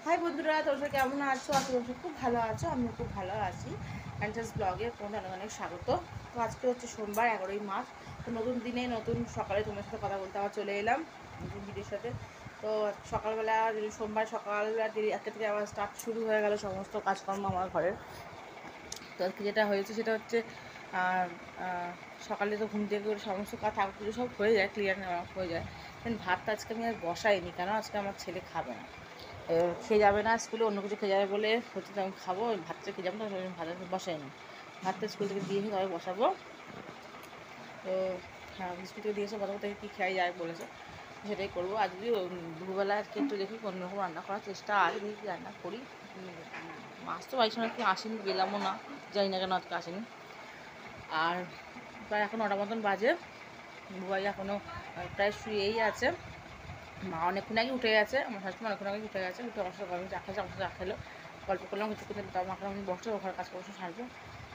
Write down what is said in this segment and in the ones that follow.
High বন্ধুরা, তোমরা কেমন আছো? আশা করছি খুব ভালো আছো। আমিও খুব ভালো আছি। অ্যান্ডার্স ব্লগে তোমাদের অনেক অনেক স্বাগত। তো আজকে হচ্ছে সোমবার, 11ই মার্চ। তো নতুন দিনে নতুন সকালে তোমার সাথে কথা বলতে আবার চলে এলাম নতুন ভিডিওর সাথে। তো সকালবেলা সোমবার সকালবেলা দেরি একটা থেকে আবার স্টার্ট শুরু হয়ে গেল সমস্ত কাজকর্ম আমার ঘরের। তো আজকে যেটা হয়েছে সেটা হচ্ছে সকালে তো ঘুম থেকে করে সমস্ত কাজ ঠাকুর পুজো সব হয়ে যায়, ক্লিয়ার হয়ে যায়। দেন ভাতটা আজকে আমি আর বসাইনি, কেন আজকে আমার ছেলে খাবে না, খেয়ে যাবে না স্কুলে, অন্য কিছু খেয়ে যাবে বলে হচ্ছে আমি খাবো, ভাতটা খেয়ে যাবো না, ভাতটা বসাইনি। ভাতটা স্কুল থেকে দিয়ে এসে তবে বসাবো। তো হ্যাঁ, স্কুল থেকে দিয়েছে বসাবো, থেকে কী খেয়ে যায় বলেছে সেটাই করবো। আর যদি দুপুরবেলা আজকে একটু দেখি অন্যরকম রান্না করার চেষ্টা আছে, দেখি রান্না করি। মাছ তো বাড়ির সময় আসেনি, গেলামও না, জানি না কেন আজকে আসেনি। আর প্রায় এখন 9টা মতন বাজে, বুবাই এখনও প্রায় শুয়েই আছে। মা অনেকক্ষণ আগে উঠে গেছে, আমার শাশুড়ি অনেকক্ষণ আগে উঠে গেছে, উঠে আমার সাথে চা খাইছে, আমার সাথে চা খেলো, গল্প করলাম কিছুক্ষণ, তার মাকে আমি বসে ওখানে কাজ করবো সারবো।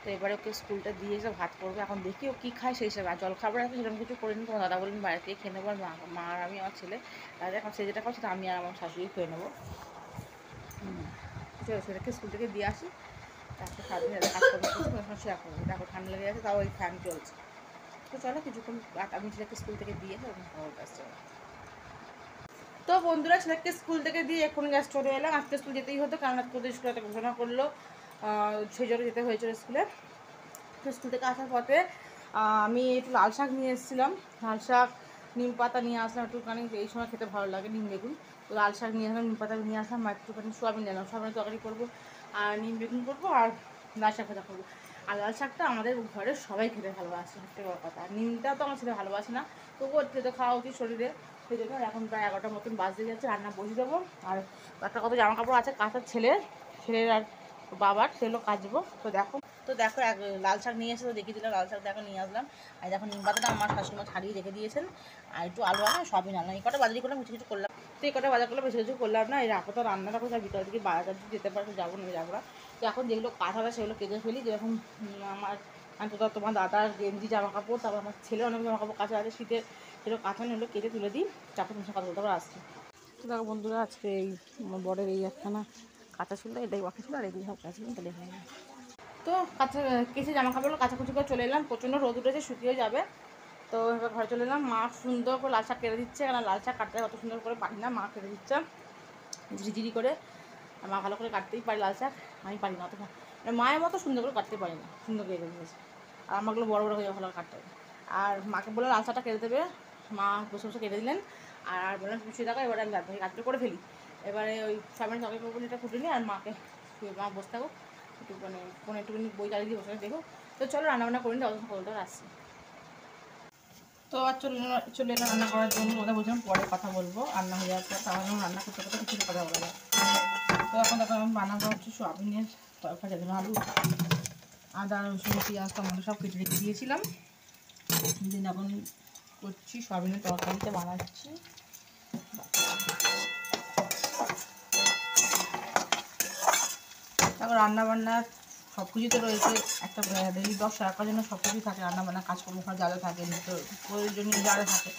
তো এবারে ওকে স্কুলটা দিয়ে এসে ভাত করবে, এখন দেখি ও কী খায় সেই হিসাবে। আর জলখাবার আছে সেরকম কিছু করে নিই, তোমার দাদা বলেন বাইরে থেকে খেয়ে নেবো, আর মা আর আমি আমার ছেলে তাদের এখন সে যেটা খাও সেটা আমি আর আমার শাশুড়ি খেয়ে নেবো। চলো সেটাকে স্কুল থেকে দিয়ে আসি, তারপরে সারাদিন কাজ করবো, এখন শেয়ার করবো। দেখো ঠান্ডা লেগে গেছে, তাও ওই ফ্যান চলছে। তো চলো কিছুক্ষণ আমি ছেলেকে স্কুল থেকে দিয়ে এসে ওখানে খাবার আসছে। তো বন্ধুরা, ছেলেকে স্কুল থেকে দিয়ে এখন গ্যাস চলে এলাম। আজকে স্কুল যেতেই হতো, কারণ আজকে ওদের স্কুলে একটা ঘোষণা করলো, সেই জন্য যেতে হয়েছিল স্কুলে। তো স্কুল থেকে আসার পথে আমি একটু লাল শাক নিয়ে এসেছিলাম, লাল শাক নিম পাতা নিয়ে আসলাম একটুখানি, এই সময় খেতে ভালো লাগে নিম বেগুন। তো লাল শাক নিয়ে আসলাম, নিম পাতা নিয়ে আসলাম, একটুখানি সোয়াবিন নিলাম, সোয়াবিনের তরকারি করবো, আর নিম বেগুন করবো, আর লাল শাক ভাজা করবো। আর লাল শাকটা আমাদের ঘরে সবাই খেতে ভালোবাসে, সবথেকে বড় কথা। নিমটা তো আমার ছেলে ভালোবাসে না, তবুও খেতে খাওয়া উচিত শরীরে, সেই জন্য। এখন প্রায় 11টার মতন বাজতে যাচ্ছে, রান্না বসিয়ে দেবো। আর একটা কত জামা কাপড় আছে কাঁচার, ছেলের আর বাবার, সেগুলো কাচবো। তো দেখো লাল শাক নিয়ে এসে তো দেখিয়ে দিলাম, লাল শাক দেখো নিয়ে আসলাম। আর দেখো নিম পাতাটা আমার শাশুড়িমা ছাড়িয়ে রেখে দিয়েছেন, আর একটু আলু আনা সবই আনলাম। এই কটা বাজারি করলাম, কিছু করলাম। তো এই কটা বাজার করলে বেশি কিছু করলাম না, এই রাখো তো রান্নাটা করে ভিতরের দিকে বাজার দিকে যেতে পারবো, যাবো না। তো এখন যেগুলো কাঁথাটা সেগুলো কেটে ফেলি, যেরকম আমার তো তোমার দাদার গেঞ্জি জামা কাপড়, তারপর আমার ছেলে অনেক জামা কাপড় কাঁচা আছে শীতের, সেগুলো কাঁথা নিয়ে কেটে তুলে দিই, তারপর তোমার কথা বলতে আবার আসছি। তো দেখো বন্ধুরা, আজকে এই বরের এই একখানা কাঁচা ছিল, এটাই বাকি ছিল, আর এগুলো সব কাঁচা ছিল, তাহলে হয় না। তো কিছু জামা কাপড় কাচাকুচি করে চলে এলাম, প্রচণ্ড রোদ উঠেছে, শুকিয়ে যাবে। তো এবার ঘরে চলে এলাম, মা সুন্দর করে লাল শাক কেটে দিচ্ছে, কারণ লাল শাক কাটতে অত সুন্দর করে পারি না, মা কেটে দিচ্ছে ঝিরিঝিরি করে। মা ভালো করে কাটতেই পারি লাল শাক, আমি পারি না অত, মানে মায়ের মতো সুন্দর করে কাটতে পারি না, সুন্দর কেটে দিয়েছে। আর আমাগুলো বড় বড় হয়ে ভালো কাটতে হবে। আর মাকে বললাম লাল শাকটা কেটে দেবে, মা বসে বসে কেটে দিলেন। আর বললাম পিছিয়ে থাকো, এবারে আমি কাজটা করে ফেলি। এবারে ওই সামনে তরকারি করবো, এটা ফুটে নিই, আর মাকে মা বসে থাকো, একটু মানে ফোনে একটুখানি বই চালিয়ে দিয়ে বসে দেখো। তো চলো রান্নাবান্না করে নিই, অতক্ষণ কলটা আসছি। তো আর চলে এলাম রান্না করার জন্য, কথা বলছিলাম পরে কথা বলবো, রান্না হয়ে যাওয়ার পর তাহলে রান্না করতে করতে কিছু কথা বলা যায়। তো এখন দেখো আমি বানাবো হচ্ছে সোয়াবিনের তরকারি, যেন আলু আদা রসুন পেঁয়াজ টমেটো সব কেটে রেখে দিয়েছিলাম। দিন এখন করছি সোয়াবিনের তরকারিটা বানাচ্ছি। তারপর রান্নাবান্নার সব কিছুই তো রয়েছে, একটা ডেলি 10 টাকার জন্য সব কিছুই থাকে, রান্নাবান্না কাজকর্ম ঘর যা যা থাকে, নিত্য প্রয়োজনীয় যারা থাকে,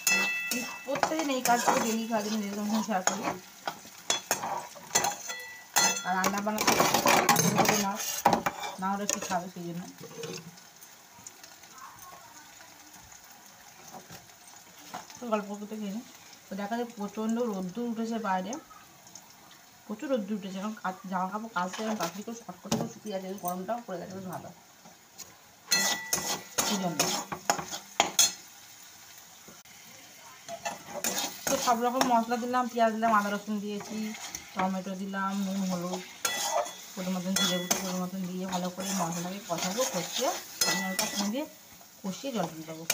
প্রত্যেকদিন এই কাজগুলো ডেলি কাজে যেরকম শেয়ার করি। আর রান্নাবান্না না হলে কি খাবে, সেই জন্য। তো গল্প করতে গেলে তো দেখা যায় প্রচণ্ড রোদ্দুর উঠেছে বাইরে, প্রচুর রোদ্দুর উঠেছে, এখন জামা কাপড় কাচতে এবং তাড়াতাড়ি করে শর্ট করে শুকিয়ে গেছে, গরমটাও পড়ে গেছে, বেশ ভালো সেই জন্য। তো সব রকম মশলা দিলাম, পেঁয়াজ দিলাম, আদা রসুন দিয়েছি, টমেটো দিলাম, নুন হলুদ পরিমাণ মতন, জিরে গুঁড়ো পরিমাণ মতন দিয়ে ভালো করে মশলাটাকে কষাবো, কষিয়ে হালকা ফোন দিয়ে কষিয়ে জল দিয়ে দেবো।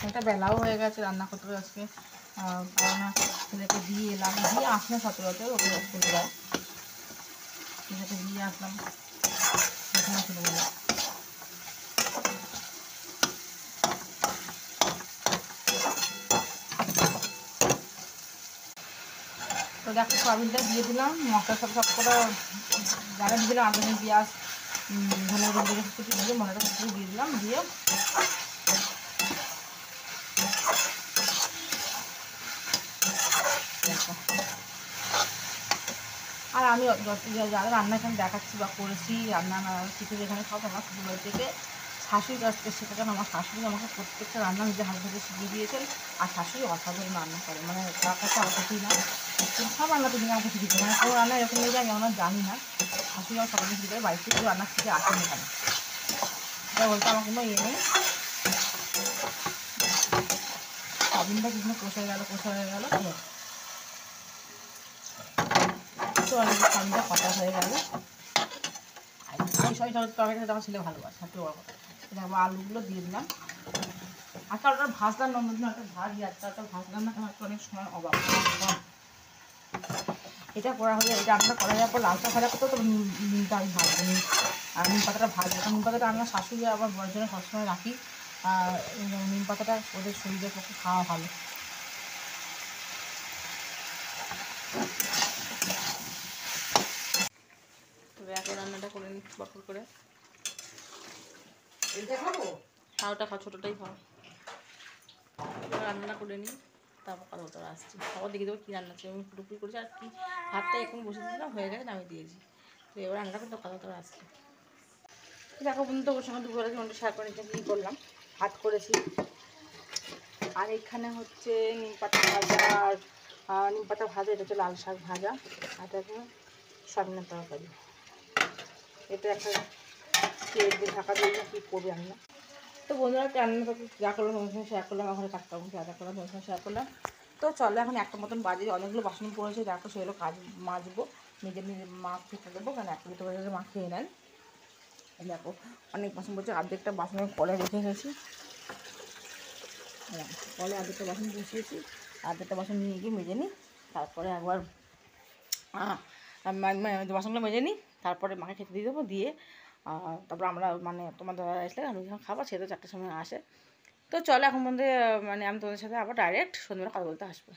একটা বেলাও হয়ে গেছে, রান্না করতে হবে আজকে, কারণ ছেলেকে দিয়ে এলাম, দিয়ে আসলে সচরাচর ওকে চলে যায়, ছেলেকে দিয়ে আসলাম চলে গেল। তো দেখো সয়াবিনটা দিয়ে দিলাম, মশলা সব করে যারা দিয়ে দিলাম, আদা পেঁয়াজ ধনে কিছু দিয়ে মশলাটা সব দিয়ে দিলাম, দিয়ে আর আমি যারা রান্না এখানে দেখাচ্ছি বা করেছি রান্না কিছু যেখানে খাবো আমার শ্বশুরবাড়ি থেকে শাশুড়ি কাছ থেকে শেখা, কারণ আমার শাশুড়ি আমাকে প্রত্যেকটা রান্না নিজে হাতে ধরে শিখিয়ে দিয়েছেন। আর শাশুড়ি অসাধারণ রান্না করে, মানে তার কাছে আমার কিছুই না, কিন্তু সব রান্না তিনি আমাকে শিখিয়েছে, মানে কোনো রান্না এরকম হয়ে যায় আমি আমার জানি না, শাশুড়ি আমার সবাই শিখে দেয়, বাড়িতে কেউ রান্না শিখে আসেন এখানে। এটা বলতে আমার কোনো ইয়ে নেই। সবিনটা কিছু কষে গেল তো অনেক সবিনটা কষা হয়ে গেল। সবাই তরকারিটা আমার ছেলে ভালোবাসে, সবচেয়ে বড় কথা। এটা আবার আলুগুলো দিয়ে দিলাম। আজকে ওটা ভাজলাম অন্যদিন একটা ভাজি, একটা ভাজলাম না, আমার অনেক সময় অভাব। এটা করা হলে এটা আমরা করা যাওয়ার পর লালটা ভাজা করতে তো নিমটা আমি ভাজবো, আর নিম পাতাটা ভাজবো, কারণ নিম পাতাটা আমরা শাশুড়ি আবার বড় জন্য সবসময় রাখি। আর নিম পাতাটা ওদের শরীরের পক্ষে খাওয়া ভালো। তবে এখন রান্নাটা করে নিচ্ছি বটল করে। খাওয়াটা খাও, ছোটোটাই খাও। রান্না করে নিই, তারপর কথা বলতে আসছি। খাবার দেখে দেবো কী রান্না আছে, আমি পুরোপুরি করেছি। আর কি ভাতটা এখন বসে দিলাম, হয়ে গেছে, আমি দিয়েছি। তো এবার রান্নাটা করতে কথা বলতে আসছি। দেখো বন্ধু, তো ওর সঙ্গে দুপুরে মধ্যে শেয়ার করে নিতে কী করলাম। ভাত করেছি, আর এখানে হচ্ছে নিম পাতা ভাজা, আর নিম পাতা ভাজা, এটা হচ্ছে লাল শাক ভাজা, আর এটা সবিনের তরকারি। এটা একটা তেল দিয়ে ঢাকা দিয়ে কী করবে আমি না। তো বন্ধুরা রান্নাটা যা করলাম তোমার সঙ্গে শেয়ার করলাম, এখন কাজকর্ম যা করলাম তোমার সঙ্গে শেয়ার করলাম। তো চলো এখন একটা মতন বাজে, অনেকগুলো বাসন পড়েছে, দেখো সেগুলো কাজ মাজবো, নিজে মা খেতে দেবো, কারণ একটা দুটো বাজে মা খেয়ে নেন। দেখো অনেক বাসন পড়ছে, অর্ধেকটা বাসন কলে রেখে গেছি, কলে অর্ধেকটা বাসন বসিয়েছি, অর্ধেকটা বাসন নিয়ে গিয়ে মেজে নিই, তারপরে একবার বাসনগুলো মেজে নিই, তারপরে মাকে খেতে দিয়ে দেবো, দিয়ে তারপর আমরা মানে তোমার দাদা আসলে আমি যখন খাবার সে তো 4টার সময় আসে। তো চলো এখন বন্ধু, মানে আমি তোমাদের সাথে আবার ডাইরেক্ট সন্ধ্যাবেলা কথা বলতে আসবো।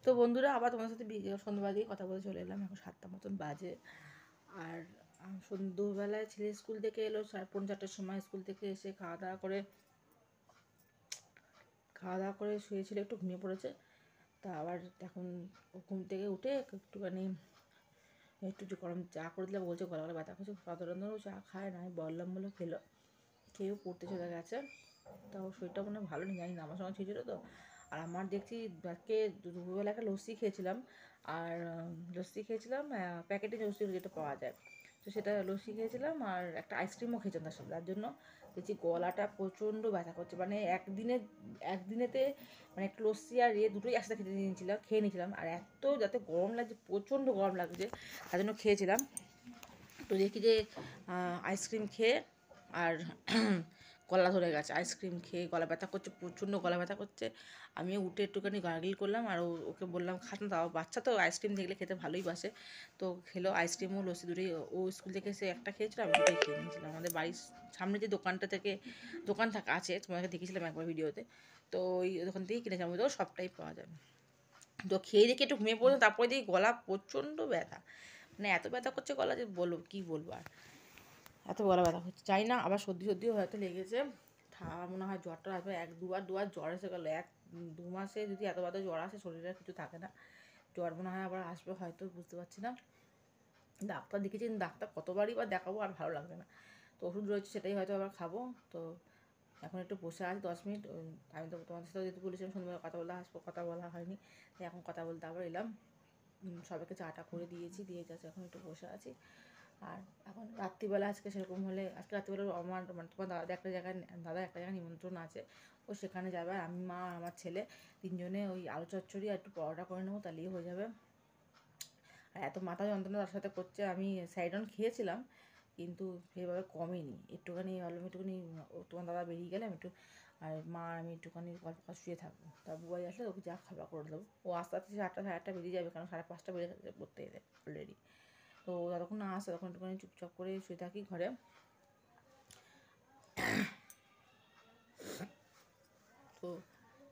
তো বন্ধুরা আবার তোমাদের সাথে সন্ধ্যাবেলা দিয়ে কথা বলে চলে এলাম, এখন 7টা মতন বাজে। আর সন্ধ্যাবেলায় ছেলে স্কুল থেকে এলো 4:30টার সময়, স্কুল থেকে এসে খাওয়া দাওয়া করে শুয়েছিল, একটু ঘুমিয়ে পড়েছে। তা আবার এখন ঘুম থেকে উঠে একটুখানি একটু গরম চা করে দিলে বলছে গলা ব্যথা করছে, সাধারণত চা খায় না, বললাম বলে খেলো, খেয়েও পড়তে চলে গেছে। তাও শরীরটা মনে ভালো নেই, জানি না, আমার সঙ্গে ছিল তো। আর আমার দেখছি আজকে দুপুরবেলা একটা লস্যি খেয়েছিলাম, আর প্যাকেটে লস্যি যেটা পাওয়া যায়, তো সেটা লস্যি খেয়েছিলাম, আর একটা আইসক্রিমও খেয়েছিলাম তার সাথে। তার জন্য দেখছি গলাটা প্রচণ্ড ব্যথা করছে, মানে একদিনেতে মানে একটা লস্যি আর দুটোই একসাথে খেয়ে নিয়েছিলাম, আর এত যাতে গরম লাগছে, প্রচণ্ড গরম লাগছে, তার জন্য খেয়েছিলাম। তো দেখি যে আইসক্রিম খেয়ে আর গলা ধরে গেছে, আইসক্রিম খেয়ে গলা ব্যথা করছে, প্রচণ্ড গলা ব্যথা করছে। আমিও উঠে একটুখানি গার্গিল করলাম, আর ওকে বললাম খাস না, তাও বাচ্চা তো আইসক্রিম দেখলে খেতে ভালোই বাসে। তো খেলো আইসক্রিমও লস্যি দুটোই, ও স্কুল থেকে এসে একটা খেয়েছিল, আমি দুটোই খেয়ে নিয়েছিলাম। আমাদের বাড়ির সামনে যে দোকান আছে, তোমাকে দেখেছিলাম একবার ভিডিওতে, তো ওই দোকান থেকেই কিনেছিলাম, ওই সবটাই পাওয়া যায়। তো খেয়ে দেখে একটু ঘুমিয়ে পড়লাম, তারপরে দেখি গলা প্রচণ্ড ব্যথা, মানে এত ব্যথা করছে গলা যে কী বলবো আর, এত গলা ব্যথা হচ্ছে, চাই না আবার সর্দিও হয়তো লেগেছে। মনে হয় জ্বরটা আসবে, দুবার জ্বর এসে গেলো, 1-2 মাসে যদি এত জ্বর আসে, শরীরে কিছু থাকে না, জ্বর মনে হয় আবার আসবে হয়তো, বুঝতে পারছি না। ডাক্তার দেখেছি, ডাক্তার কতবারই বা দেখাবো, আর ভালো লাগবে না। তো ওষুধ রয়েছে, সেটাই হয়তো আবার খাবো। তো এখন একটু বসে আছি 10 মিনিট, আমি তো তোমাদের সাথে যেহেতু বলেছিলাম সন্ধ্যাবেলা কথা বলা হয়নি, তাই এখন কথা বলতে আবার এলাম। সবাইকে চাটা করে দিয়ে যাচ্ছে, এখন একটু বসে আছি। আর এখন রাত্রিবেলা আজকে সেরকম হলে, আজকে রাত্রিবেলা আমার মানে তোমার দাদা একটা জায়গায় নিমন্ত্রণ আছে, ও সেখানে যাবে, আমি মা আর আমার ছেলে 3জনে ওই আলু চচ্চড়ি আর একটু পরোটা করে নেবো, তাহলেই হয়ে যাবে। আর এত মাথা যন্ত্রণা তার সাথে করছে, আমি সাইডন খেয়েছিলাম কিন্তু সেভাবে কমেনি, একটুখানি ভাবলাম একটুখানি তোমার দাদা বেরিয়ে গেলে আমি একটু, আর মা আমি একটুখানি গল্প শুয়ে থাকবো, তার বুবাই আসলে ওকে যা খাবার করে দেবো, ও আস্তে আস্তে 4টা বেরিয়ে যাবে, কারণ 5:30 বেজে গেছে পড়তে এলে অলরেডি। তো যতক্ষণ না আসে তখন একটুখানি চুপচাপ করে শুয়ে থাকি ঘরে।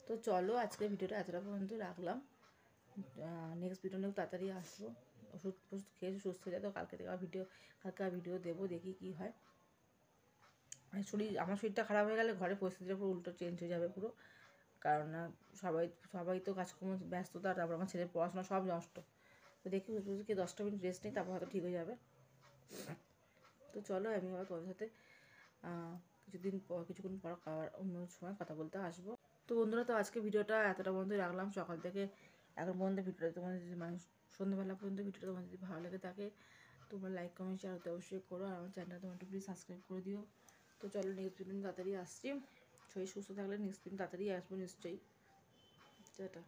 তো চলো আজকের ভিডিওটা এতটা পর্যন্ত রাখলাম, নেক্সট ভিডিও নিয়েও তাড়াতাড়ি আসবো, ওষুধ খেয়ে সুস্থ হয়ে যায়, তো কালকে আর ভিডিও দেবো, দেখি কী হয়। আমার শরীরটা খারাপ হয়ে গেলে ঘরের পরিস্থিতিটা পুরো উল্টো চেঞ্জ হয়ে যাবে পুরো। কারণ না সবাই তো কাজকর্ম ব্যস্ততা, তারপর আমার ছেলের পড়াশোনা সব নষ্ট। তো দেখি কি 10টা মিনিট রেস্ট নেই, তারপর হয়তো ঠিক হয়ে যাবে। তো চলো আমি আবার তোমাদের সাথে কিছুক্ষণ পর আবার অন্য সময় কথা বলতে আসবো। তো বন্ধুরা, তো আজকে ভিডিওটা এতটা পর্যন্ত রাখলাম। সকাল থেকে এখন পর্যন্ত ভিডিওটা তোমাদের যদি সন্ধ্যাবেলা পর্যন্ত ভিডিওটা তোমাদের যদি ভালো লেগে থাকে, তোমরা লাইক কমেন্ট শেয়ার হতে অবশ্যই করো। আর আমার চ্যানেলটা তোমরা একটু প্লিজ সাবস্ক্রাইব করে দিও। তো চলো, নেক্সট দিন তাড়াতাড়ি আসছি। শরীর সুস্থ থাকলে নেক্সট দিন তাড়াতাড়ি আসবো নিশ্চয়ই। টাটা।